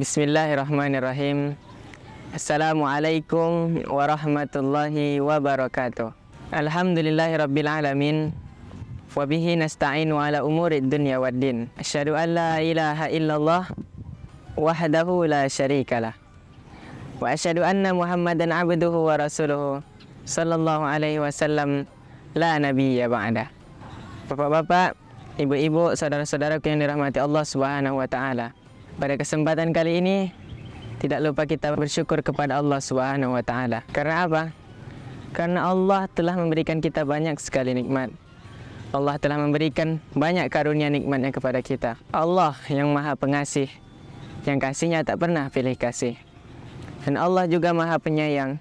Bismillahirrahmanirrahim. Assalamualaikum warahmatullahi wabarakatuh. Alhamdulillahirabbil alamin. Wa bihi nasta'inu ala umurid dunya waddin. Asyhadu an la ilaha illallah wahdahu la syarikalah. Wa asyhadu anna Muhammadan abduhu wa rasuluhu sallallahu alaihi wasallam la nabiyya ba'da. Bapak-bapak, ibu-ibu, saudara-saudaraku yang dirahmati Allah Subhanahu wa taala. Pada kesempatan kali ini tidak lupa kita bersyukur kepada Allah Subhanahu wa taala. Karena apa? Karena Allah telah memberikan kita banyak sekali nikmat. Allah telah memberikan banyak karunia nikmatnya kepada kita. Allah yang Maha Pengasih, yang kasihnya tak pernah pilih kasih. Dan Allah juga Maha Penyayang,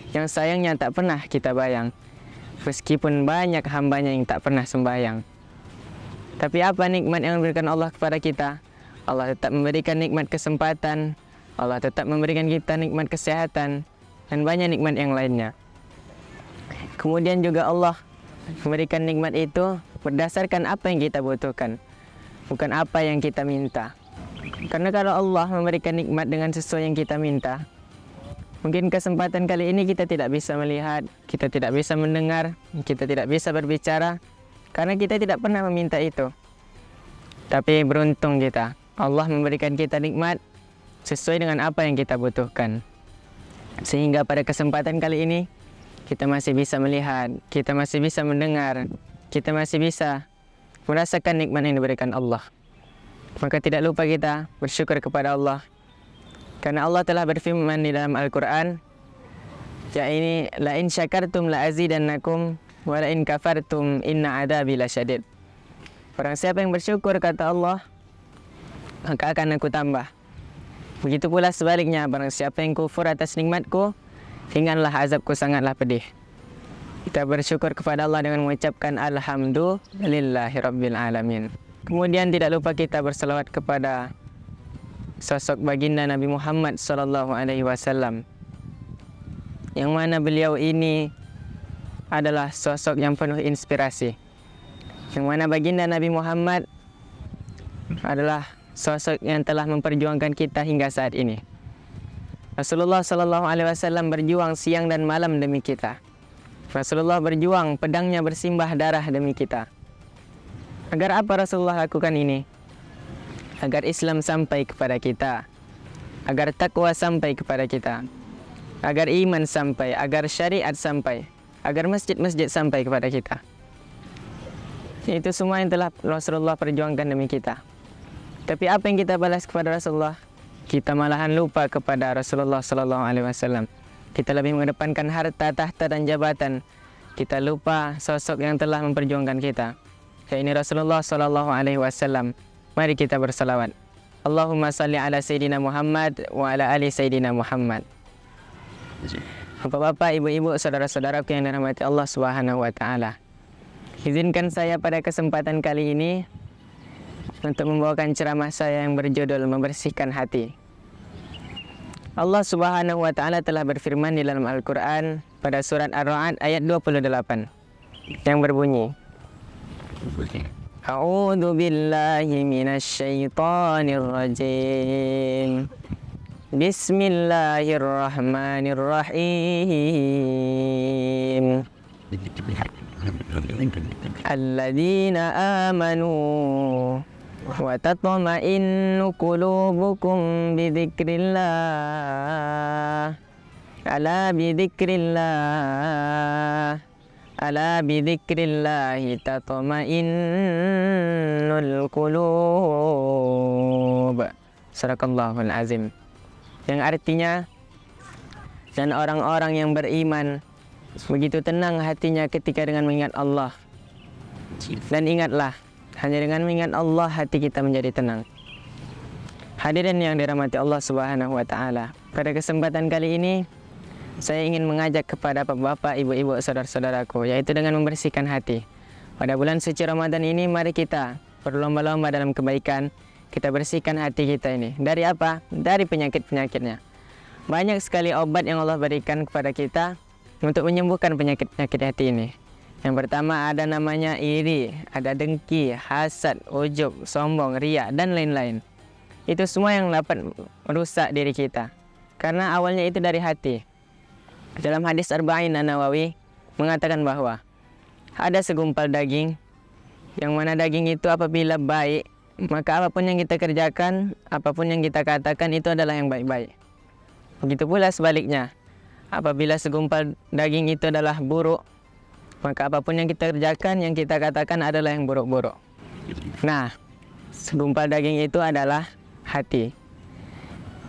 yang sayangnya tak pernah kita bayang. Meskipun banyak hambanya yang tak pernah sembayang. Tapi apa nikmat yang diberikan Allah kepada kita? Allah tetap memberikan nikmat kesempatan, Allah tetap memberikan kita nikmat kesehatan, dan banyak nikmat yang lainnya. Kemudian juga Allah memberikan nikmat itu berdasarkan apa yang kita butuhkan, bukan apa yang kita minta. Karena kalau Allah memberikan nikmat dengan sesuai yang kita minta, mungkin kesempatan kali ini kita tidak bisa melihat, kita tidak bisa mendengar, kita tidak bisa berbicara, karena kita tidak pernah meminta itu. Tapi beruntung kita, Allah memberikan kita nikmat sesuai dengan apa yang kita butuhkan. Sehingga pada kesempatan kali ini, kita masih bisa melihat, kita masih bisa mendengar, kita masih bisa merasakan nikmat yang diberikan Allah. Maka tidak lupa kita bersyukur kepada Allah. Karena Allah telah berfirman di dalam Al-Quran, ya ini, la in syakartum la azidannakum, wa la in kafartum inna adabi lasyadid. Barang siapa yang bersyukur, kata Allah, maka akan aku tambah. Begitu pula sebaliknya, barang siapa yang kufur atas nikmatku, ingatlah azabku sangatlah pedih. Kita bersyukur kepada Allah dengan mengucapkan alhamdulillahi rabbil alamin. Kemudian tidak lupa kita berselawat kepada sosok baginda Nabi Muhammad sallallahu alaihi wasallam, yang mana beliau ini adalah sosok yang penuh inspirasi. Yang mana baginda Nabi Muhammad adalah sosok yang telah memperjuangkan kita hingga saat ini. Rasulullah sallallahu alaihi wasallam berjuang siang dan malam demi kita. Rasulullah berjuang, pedangnya bersimbah darah demi kita. Agar apa Rasulullah lakukan ini? Agar Islam sampai kepada kita, agar takwa sampai kepada kita, agar iman sampai, agar syariat sampai, agar masjid-masjid sampai kepada kita. Itu semua yang telah Rasulullah perjuangkan demi kita. Tapi apa yang kita balas kepada Rasulullah? Kita malahan lupa kepada Rasulullah sallallahu alaihi wasallam. Kita lebih mengedepankan harta, tahta dan jabatan. Kita lupa sosok yang telah memperjuangkan kita. Yaitu Rasulullah sallallahu alaihi wasallam. Mari kita bersalawat. Allahumma salli ala Sayyidina Muhammad wa ala ali Sayyidina Muhammad. Bapak-bapak, ibu-ibu, saudara-saudaraku yang dirahmati Allah Subhanahu wa taala. Izinkan saya pada kesempatan kali ini untuk membawakan ceramah saya yang berjudul Membersihkan Hati. Allah Subhanahu wa taala telah berfirman di dalam Al-Qur'an pada surat Ar-Ra'd ayat 28 yang berbunyi, A'udzu billahi minasy syaithanir rajim. Bismillahirrahmanirrahim. Alladzina amanu wa tatma'innu qulubukum bidzikrillah. Ala bidzikrillahi tatma'innul qulub. Sadaqallahul azim. Yang artinya, dan orang-orang yang beriman begitu tenang hatinya ketika dengan mengingat Allah. Dan ingatlah, hanya dengan mengingat Allah hati kita menjadi tenang. Hadirin yang dirahmati Allah Subhanahu wa taala, pada kesempatan kali ini saya ingin mengajak kepada bapak-bapak, ibu-ibu, saudara-saudaraku, yaitu dengan membersihkan hati. Pada bulan suci Ramadan ini, mari kita berlomba-lomba dalam kebaikan. Kita bersihkan hati kita ini. Dari apa? Dari penyakit-penyakitnya. Banyak sekali obat yang Allah berikan kepada kita untuk menyembuhkan penyakit-penyakit hati ini. Yang pertama ada namanya iri, ada dengki, hasad, ujub, sombong, riya, dan lain-lain. Itu semua yang dapat merusak diri kita. Karena awalnya itu dari hati. Dalam hadis Arba'in An-Nawawi mengatakan bahwa ada segumpal daging, yang mana daging itu apabila baik, maka apapun yang kita kerjakan, apapun yang kita katakan itu adalah yang baik-baik. Begitu pula sebaliknya, apabila segumpal daging itu adalah buruk, maka apapun yang kita kerjakan, yang kita katakan adalah yang buruk-buruk. Nah, segumpal daging itu adalah hati.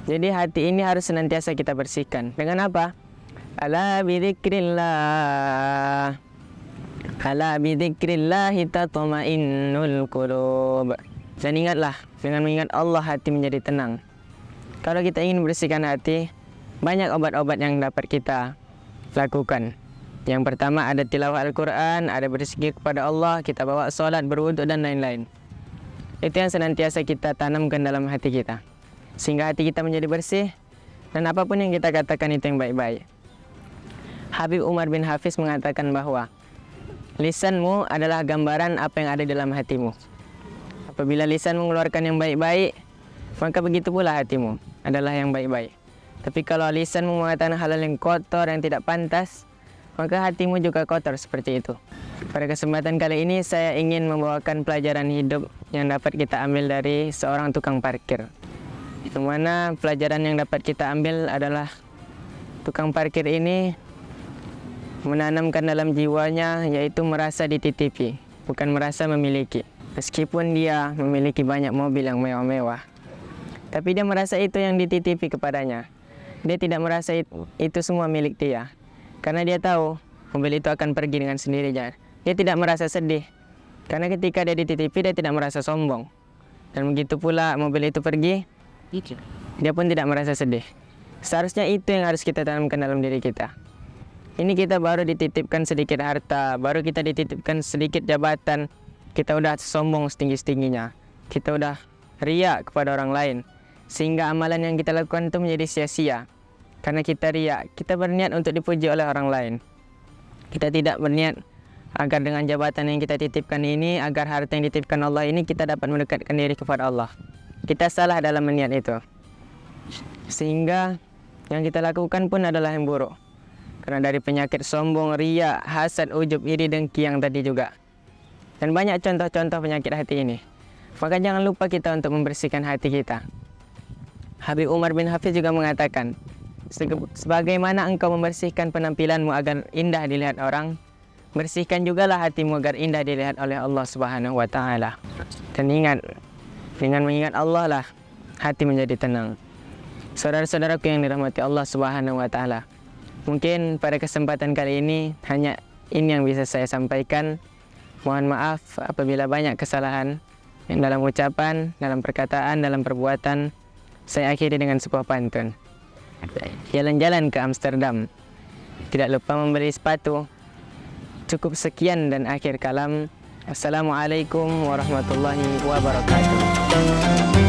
Jadi hati ini harus senantiasa kita bersihkan. Dengan apa? Ala bidzikrillah. Ala bidzikrillahi tatma'innul qulub. Dan ingatlah, dengan mengingat Allah hati menjadi tenang. Kalau kita ingin bersihkan hati, banyak obat-obat yang dapat kita lakukan. Yang pertama ada tilawah Al-Quran, ada berzikir kepada Allah, kita bawa sholat, berwuduk dan lain-lain. Itu yang senantiasa kita tanamkan dalam hati kita, sehingga hati kita menjadi bersih, dan apapun yang kita katakan itu yang baik-baik. Habib Umar bin Hafiz mengatakan bahwa lisanmu adalah gambaran apa yang ada dalam hatimu. Apabila lisan mengeluarkan yang baik-baik, maka begitu pula hatimu adalah yang baik-baik. Tapi kalau lisanmu mengatakan hal-hal yang kotor, yang tidak pantas, maka hatimu juga kotor seperti itu. Pada kesempatan kali ini saya ingin membawakan pelajaran hidup yang dapat kita ambil dari seorang tukang parkir. Di mana pelajaran yang dapat kita ambil adalah tukang parkir ini menanamkan dalam jiwanya yaitu merasa dititipi, bukan merasa memiliki. Meskipun dia memiliki banyak mobil yang mewah-mewah, tapi dia merasa itu yang dititipi kepadanya. Dia tidak merasa itu semua milik dia, karena dia tahu mobil itu akan pergi dengan sendirinya. Dia tidak merasa sedih, karena ketika dia dititipi dia tidak merasa sombong. Dan begitu pula mobil itu pergi, dia pun tidak merasa sedih. Seharusnya itu yang harus kita tanamkan dalam diri kita. Ini kita baru dititipkan sedikit harta, baru kita dititipkan sedikit jabatan, kita udah sombong setinggi-tingginya. Kita udah riak kepada orang lain, sehingga amalan yang kita lakukan itu menjadi sia-sia. Karena kita riak, kita berniat untuk dipuji oleh orang lain. Kita tidak berniat agar dengan jabatan yang kita titipkan ini, agar harta yang dititipkan Allah ini, kita dapat mendekatkan diri kepada Allah. Kita salah dalam niat itu, sehingga yang kita lakukan pun adalah yang buruk. Karena dari penyakit sombong, riya, hasad, ujub, iri, dengki yang tadi juga. Dan banyak contoh-contoh penyakit hati ini. Maka jangan lupa kita untuk membersihkan hati kita. Habib Umar bin Hafiz juga mengatakan, sebagaimana engkau membersihkan penampilanmu agar indah dilihat orang, bersihkan jugalah hatimu agar indah dilihat oleh Allah Subhanahu wa Ta'ala. Dan ingat, dengan mengingat Allah lah hati menjadi tenang. Saudara-saudaraku yang dirahmati Allah Subhanahu wa Ta'ala, mungkin pada kesempatan kali ini hanya ini yang bisa saya sampaikan. Mohon maaf apabila banyak kesalahan yang dalam ucapan, dalam perkataan, dalam perbuatan. Saya akhiri dengan sebuah pantun. Jalan-jalan ke Amsterdam, tidak lupa membeli sepatu. Cukup sekian dan akhir kalam. Assalamualaikum warahmatullahi wabarakatuh.